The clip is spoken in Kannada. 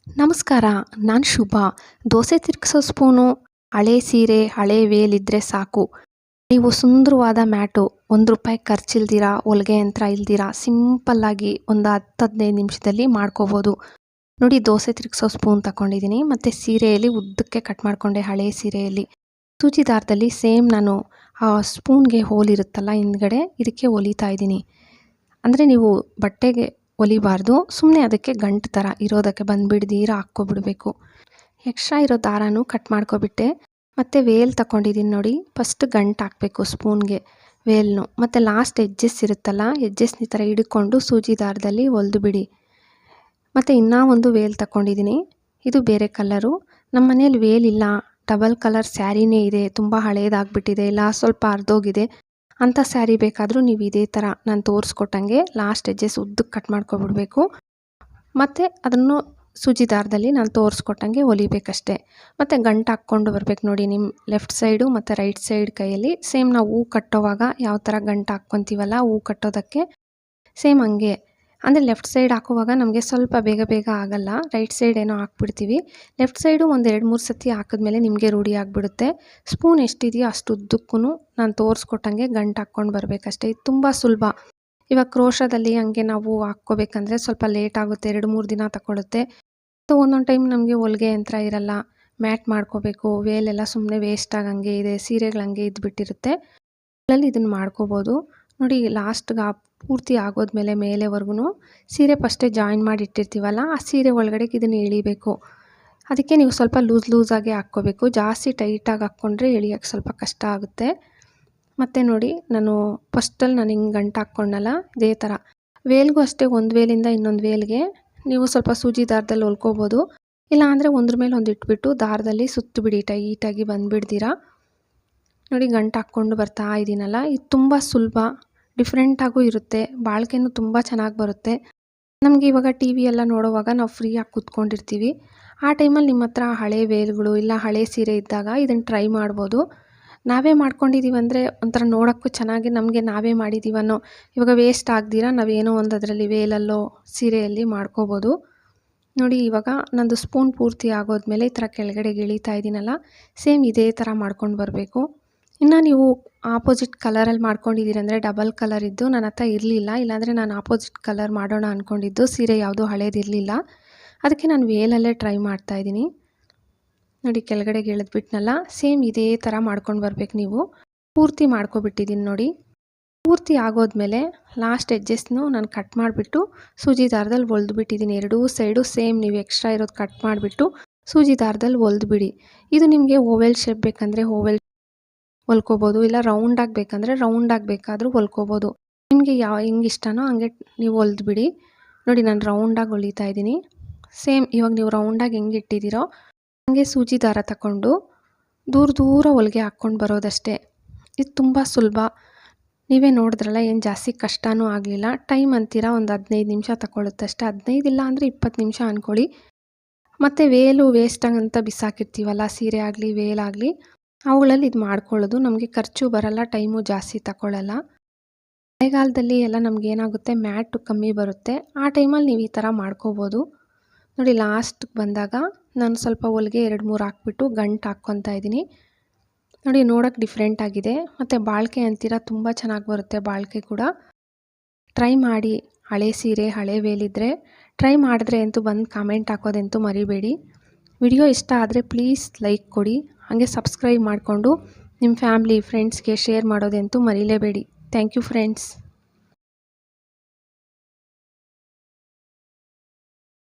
ನಮಸ್ಕಾರ. ನಾನು ಶುಭ. ದೋಸೆ ತಿರುಗಿಸೋ ಸ್ಪೂನು, ಹಳೆ ಸೀರೆ, ಹಳೆ ವೇಲಿದ್ದರೆ ಸಾಕು. ನೀವು ಸುಂದರವಾದ ಮ್ಯಾಟು, ₹1 ಖರ್ಚಿಲ್ದಿರ, ಹೊಲಿಗೆ ಯಂತ್ರ ಇಲ್ದಿರ ಸಿಂಪಲ್ಲಾಗಿ ಒಂದು 10-15 ನಿಮಿಷದಲ್ಲಿ ಮಾಡ್ಕೋಬೋದು. ನೋಡಿ, ದೋಸೆ ತಿರುಗಿಸೋ ಸ್ಪೂನ್ ತಗೊಂಡಿದ್ದೀನಿ ಮತ್ತು ಸೀರೆಯಲ್ಲಿ ಉದ್ದಕ್ಕೆ ಕಟ್ ಮಾಡಿಕೊಂಡೆ. ಹಳೆ ಸೀರೆಯಲ್ಲಿ ಸೂಜಿ ದಾರದಲ್ಲಿ ಸೇಮ್ ನಾನು ಆ ಸ್ಪೂನ್ಗೆ ಹೋಲ್ ಇರುತ್ತಲ್ಲ ಹಿಂದ್ಗಡೆ, ಇದಕ್ಕೆ ಹೊಲಿತಾ ಇದ್ದೀನಿ. ಅಂದರೆ ನೀವು ಬಟ್ಟೆಗೆ ಹೊಲಿಬಾರ್ದು, ಸುಮ್ಮನೆ ಅದಕ್ಕೆ ಗಂಟು ಥರ ಇರೋದಕ್ಕೆ ಬಂದುಬಿಡ್ದೀರ ಹಾಕ್ಕೊಬಿಡ್ಬೇಕು. ಎಕ್ಸ್ಟ್ರಾ ಇರೋ ದಾರನೂ ಕಟ್ ಮಾಡ್ಕೊಬಿಟ್ಟೆ. ಮತ್ತು ವೇಲ್ ತಗೊಂಡಿದ್ದೀನಿ ನೋಡಿ. ಫಸ್ಟ್ ಗಂಟು ಹಾಕಬೇಕು ಸ್ಪೂನ್ಗೆ, ವೇಲ್ನು. ಮತ್ತು ಲಾಸ್ಟ್ ಎಡ್ಜಸ್ ಇರುತ್ತಲ್ಲ, ಎಡ್ಜಸ್ನ ಈ ಥರ ಹಿಡ್ಕೊಂಡು ಸೂಜಿ ದಾರದಲ್ಲಿ ಹೊಲಿದು ಬಿಡಿ. ಮತ್ತು ಇನ್ನೂ ಒಂದು ವೇಲ್ ತಗೊಂಡಿದ್ದೀನಿ. ಇದು ಬೇರೆ ಕಲರು. ನಮ್ಮ ಮನೇಲಿ ವೇಲ್ ಇಲ್ಲ, ಡಬಲ್ ಕಲರ್ ಸ್ಯಾರಿನೇ ಇದೆ, ತುಂಬ ಹಳೇದಾಗ್ಬಿಟ್ಟಿದೆ, ಇಲ್ಲ ಸ್ವಲ್ಪ ಹರಿದೋಗಿದೆ ಅಂಥ ಸ್ಯಾರಿ ಬೇಕಾದರೂ ನೀವು ಇದೇ ಥರ ನಾನು ತೋರಿಸ್ಕೊಟ್ಟಂಗೆ ಲಾಸ್ಟ್ ಎಡ್ಜಸ್ ಉದ್ದಕ್ಕೆ ಕಟ್ ಮಾಡ್ಕೊಬಿಡ್ಬೇಕು. ಮತ್ತು ಅದನ್ನು ಸೂಜಿ ದಾರದಲ್ಲಿ ನಾನು ತೋರಿಸ್ಕೊಟ್ಟಂಗೆ ಹೊಲಿಬೇಕಷ್ಟೆ. ಮತ್ತು ಗಂಟು ಹಾಕ್ಕೊಂಡು ಬರ್ಬೇಕು ನೋಡಿ, ನಿಮ್ಮ ಲೆಫ್ಟ್ ಸೈಡು ಮತ್ತು ರೈಟ್ ಸೈಡ್ ಕೈಯಲ್ಲಿ ಸೇಮ್ ನಾವು ಹೂ ಕಟ್ಟೋವಾಗ ಯಾವ ಥರ ಗಂಟು ಹಾಕ್ಕೊತೀವಲ್ಲ ಹೂ ಕಟ್ಟೋದಕ್ಕೆ, ಸೇಮ್ ಹಂಗೆ. ಅಂದರೆ ಲೆಫ್ಟ್ ಸೈಡ್ ಹಾಕುವಾಗ ನಮಗೆ ಸ್ವಲ್ಪ ಬೇಗ ಬೇಗ ಆಗಲ್ಲ, ರೈಟ್ ಸೈಡ್ ಏನೋ ಹಾಕ್ಬಿಡ್ತೀವಿ. ಲೆಫ್ಟ್ ಸೈಡು ಒಂದು 2-3 ಸತಿ ಹಾಕಿದ್ಮೇಲೆ ನಿಮಗೆ ರೂಢಿ ಆಗಿಬಿಡುತ್ತೆ. ಸ್ಪೂನ್ ಎಷ್ಟಿದೆಯೋ ಅಷ್ಟು ಉದ್ದಕ್ಕೂ ನಾನು ತೋರಿಸ್ಕೊಟ್ಟಂಗೆ ಗಂಟು ಹಾಕ್ಕೊಂಡು ಬರಬೇಕಷ್ಟೆ. ಇದು ತುಂಬ ಸುಲಭ. ಇವಾಗ ಕ್ರೋಶದಲ್ಲಿ ಹಂಗೆ ನಾವು ಹಾಕ್ಕೋಬೇಕಂದ್ರೆ ಸ್ವಲ್ಪ ಲೇಟ್ ಆಗುತ್ತೆ, 2-3 ದಿನ ತಗೊಳುತ್ತೆ. ಒಂದೊಂದು ಟೈಮ್ ನಮಗೆ ಹೊಲಿಗೆ ಯಂತ್ರ ಇರಲ್ಲ, ಮ್ಯಾಟ್ ಮಾಡ್ಕೋಬೇಕು, ವೇಲೆಲ್ಲ ಸುಮ್ಮನೆ ವೇಸ್ಟ್ ಆಗಂಗೆ ಇದೆ, ಸೀರೆಗಳು ಹಂಗೆ ಇದ್ಬಿಟ್ಟಿರುತ್ತೆ. ಅದರಲ್ಲಿ ಇದನ್ನು ಮಾಡ್ಕೋಬೋದು ನೋಡಿ. ಲಾಸ್ಟ್ಗೆ ಪೂರ್ತಿ ಆಗೋದ್ಮೇಲೆ ಮೇಲೆವರೆಗೂ ಸೀರೆ ಫಸ್ಟೇ ಜಾಯಿನ್ ಮಾಡಿ ಇಟ್ಟಿರ್ತೀವಲ್ಲ, ಆ ಸೀರೆ ಒಳಗಡೆಗೆ ಇದನ್ನು ಎಳಿಬೇಕು. ಅದಕ್ಕೆ ನೀವು ಸ್ವಲ್ಪ ಲೂಸಾಗಿ ಹಾಕ್ಕೋಬೇಕು. ಜಾಸ್ತಿ ಟೈಟಾಗಿ ಹಾಕ್ಕೊಂಡ್ರೆ ಎಳಿಯೋಕ್ಕೆ ಸ್ವಲ್ಪ ಕಷ್ಟ ಆಗುತ್ತೆ. ಮತ್ತು ನೋಡಿ, ನಾನು ಫಸ್ಟಲ್ಲಿ ನಾನು ಹಿಂಗೆ ಗಂಟು ಹಾಕ್ಕೊಂಡಲ್ಲ, ಇದೇ ಥರ ವೇಲ್ಗೂ ಅಷ್ಟೇ, ಒಂದು ವೇಲಿಂದ ಇನ್ನೊಂದು ವೇಲ್ಗೆ ನೀವು ಸ್ವಲ್ಪ ಸೂಜಿ ದಾರದಲ್ಲಿ ಹೊಲ್ಕೋಬೋದು. ಇಲ್ಲ ಅಂದರೆ ಒಂದ್ರ ಮೇಲೆ ಒಂದು ಇಟ್ಬಿಟ್ಟು ದಾರದಲ್ಲಿ ಸುತ್ತಿಬಿಡಿ, ಟೈಟಾಗಿ ಬಂದುಬಿಡ್ದಿರ. ನೋಡಿ, ಗಂಟು ಹಾಕ್ಕೊಂಡು ಬರ್ತಾ ಇದ್ದೀನಲ್ಲ, ಇದು ತುಂಬ ಸುಲಭ, ಡಿಫ್ರೆಂಟಾಗೂ ಇರುತ್ತೆ, ಬಾಳಿಕೆನೂ ತುಂಬ ಚೆನ್ನಾಗಿ ಬರುತ್ತೆ. ನಮಗೆ ಇವಾಗ ಟಿ ವಿ ಎಲ್ಲ ನೋಡೋವಾಗ ನಾವು ಫ್ರೀಯಾಗಿ ಕೂತ್ಕೊಂಡಿರ್ತೀವಿ. ಆ ಟೈಮಲ್ಲಿ ನಿಮ್ಮ ಹತ್ರ ಹಳೆ ವೇಲ್ಗಳು ಇಲ್ಲ ಹಳೆ ಸೀರೆ ಇದ್ದಾಗ ಇದನ್ನು ಟ್ರೈ ಮಾಡ್ಬೋದು. ನಾವೇ ಮಾಡ್ಕೊಂಡಿದ್ದೀವಿ ಅಂದರೆ ಒಂಥರ ನೋಡೋಕ್ಕೂ ಚೆನ್ನಾಗಿ, ನಮಗೆ ನಾವೇ ಮಾಡಿದ್ದೀವನ್ನೋ, ಇವಾಗ ವೇಸ್ಟ್ ಆಗ್ದಿರ ನಾವೇನೋ ಒಂದು ಅದರಲ್ಲಿ ವೇಲಲ್ಲೋ ಸೀರೆಯಲ್ಲಿ ಮಾಡ್ಕೋಬೋದು. ನೋಡಿ, ಇವಾಗ ನಂದು ಸ್ಪೂನ್ ಪೂರ್ತಿ ಆಗೋದ್ಮೇಲೆ ಈ ಥರ ಕೆಳಗಡೆಗೆ ಇಳಿತಾ ಇದ್ದೀನಲ್ಲ, ಸೇಮ್ ಇದೇ ಥರ ಮಾಡ್ಕೊಂಡು ಬರಬೇಕು. ಇನ್ನು ನೀವು ಆಪೋಸಿಟ್ ಕಲರಲ್ಲಿ ಮಾಡ್ಕೊಂಡಿದ್ದೀರಿ ಅಂದರೆ ಡಬಲ್ ಕಲರ್ ಇದ್ದು ನನ್ನ ಹತ್ರ ಇರಲಿಲ್ಲ, ಇಲ್ಲಾಂದರೆ ನಾನು ಆಪೋಸಿಟ್ ಕಲರ್ ಮಾಡೋಣ ಅಂದ್ಕೊಂಡಿದ್ದು, ಸೀರೆ ಯಾವುದೂ ಹಳೇದಿರಲಿಲ್ಲ, ಅದಕ್ಕೆ ನಾನು ವೇಲಲ್ಲೇ ಟ್ರೈ ಮಾಡ್ತಾಯಿದ್ದೀನಿ. ನೋಡಿ, ಕೆಳಗಡೆಗೆ ಇಳಿದ್ಬಿಟ್ನಲ್ಲ, ಸೇಮ್ ಇದೇ ಥರ ಮಾಡ್ಕೊಂಡು ಬರ್ಬೇಕು. ನೀವು ಪೂರ್ತಿ ಮಾಡ್ಕೊಬಿಟ್ಟಿದ್ದೀನಿ ನೋಡಿ. ಪೂರ್ತಿ ಆಗೋದ್ಮೇಲೆ ಲಾಸ್ಟ್ ಎಡ್ಜಸ್ನು ನಾನು ಕಟ್ ಮಾಡಿಬಿಟ್ಟು ಸೂಜಿ ದಾರದಲ್ಲಿ ಹೊಲ್ದುಬಿಟ್ಟಿದ್ದೀನಿ. ಎರಡೂ ಸೈಡು ಸೇಮ್ ನೀವು ಎಕ್ಸ್ಟ್ರಾ ಇರೋದು ಕಟ್ ಮಾಡಿಬಿಟ್ಟು ಸೂಜಿ ದಾರದಲ್ಲಿ ಹೊಲ್ದುಬಿಡಿ. ಇದು ನಿಮಗೆ ಓವೆಲ್ ಶೇಪ್ ಬೇಕಂದರೆ ಓವೆಲ್ ಹೊಲ್ಕೋಬೋದು, ಇಲ್ಲ ರೌಂಡಾಗಿ ಬೇಕಂದರೆ ರೌಂಡಾಗಿ ಬೇಕಾದರೂ ಹೊಲ್ಕೋಬೋದು. ನಿಮಗೆ ಹೆಂಗೆ ಇಷ್ಟನೋ ಹಂಗೆ ನೀವು ಹೊಲ್ದುಬಿಡಿ. ನೋಡಿ, ನಾನು ರೌಂಡಾಗಿ ಹೊಲಿತಾ ಇದ್ದೀನಿ. ಸೇಮ್ ಇವಾಗ ನೀವು ರೌಂಡಾಗಿ ಹೆಂಗೆ ಇಟ್ಟಿದ್ದೀರೋ ಹಂಗೆ ಸೂಜಿ ದಾರ ತಗೊಂಡು ದೂರ ಹೊಲಿಗೆ ಹಾಕ್ಕೊಂಡು ಬರೋದಷ್ಟೇ. ಇದು ತುಂಬ ಸುಲಭ. ನೀವೇ ನೋಡಿದ್ರಲ್ಲ, ಏನು ಜಾಸ್ತಿ ಕಷ್ಟನೂ ಆಗಲಿಲ್ಲ. ಟೈಮ್ ಅಂತೀರಾ ಒಂದು 15 ನಿಮಿಷ ತಗೊಳುತ್ತಷ್ಟೇ. 15 ಇಲ್ಲ ಅಂದರೆ 20 ನಿಮಿಷ ಅಂದ್ಕೊಳ್ಳಿ. ಮತ್ತು ವೇಲು ವೇಸ್ಟಾಗಂತ ಬಿಸಾಕಿರ್ತೀವಲ್ಲ, ಸೀರೆ ಆಗಲಿ ವೇಲಾಗಲಿ, ಅವುಗಳಲ್ಲಿ ಇದು ಮಾಡ್ಕೊಳ್ಳೋದು ನಮಗೆ ಖರ್ಚು ಬರಲ್ಲ, ಟೈಮು ಜಾಸ್ತಿ ತಗೊಳ್ಳಲ್ಲ. ಮಳೆಗಾಲದಲ್ಲಿ ಎಲ್ಲ ನಮಗೇನಾಗುತ್ತೆ, ಮ್ಯಾಟು ಕಮ್ಮಿ ಬರುತ್ತೆ, ಆ ಟೈಮಲ್ಲಿ ನೀವು ಈ ಥರ ಮಾಡ್ಕೋಬೋದು. ನೋಡಿ, ಲಾಸ್ಟ್ಗೆ ಬಂದಾಗ ನಾನು ಸ್ವಲ್ಪ ಹೊಲಿಗೆ 2-3 ಹಾಕ್ಬಿಟ್ಟು ಗಂಟು ಹಾಕ್ಕೊತಾ ಇದ್ದೀನಿ. ನೋಡಿ, ನೋಡೋಕ್ಕೆ ಡಿಫ್ರೆಂಟ್ ಆಗಿದೆ. ಮತ್ತು ಬಾಳಿಕೆ ಅಂತೀರ, ತುಂಬ ಚೆನ್ನಾಗಿ ಬರುತ್ತೆ ಬಾಳಿಕೆ ಕೂಡ. ಟ್ರೈ ಮಾಡಿ. ಹಳೆ ಸೀರೆ ಹಳೆ ವೇಲಿದ್ದರೆ ಟ್ರೈ ಮಾಡಿದ್ರೆ ಅಂತೂ ಬಂದು ಕಾಮೆಂಟ್ ಹಾಕೋದಂತೂ ಮರಿಬೇಡಿ. ವಿಡಿಯೋ ಇಷ್ಟ ಆದರೆ ಪ್ಲೀಸ್ ಲೈಕ್ ಕೊಡಿ, ಹಾಗೆ ಸಬ್ಸ್ಕ್ರೈಬ್ ಮಾಡಿಕೊಂಡು ನಿಮ್ಮ ಫ್ಯಾಮ್ಲಿ ಫ್ರೆಂಡ್ಸ್ಗೆ ಶೇರ್ ಮಾಡೋದಂತೂ ಮರಿಲೇಬೇಡಿ. Thank you friends.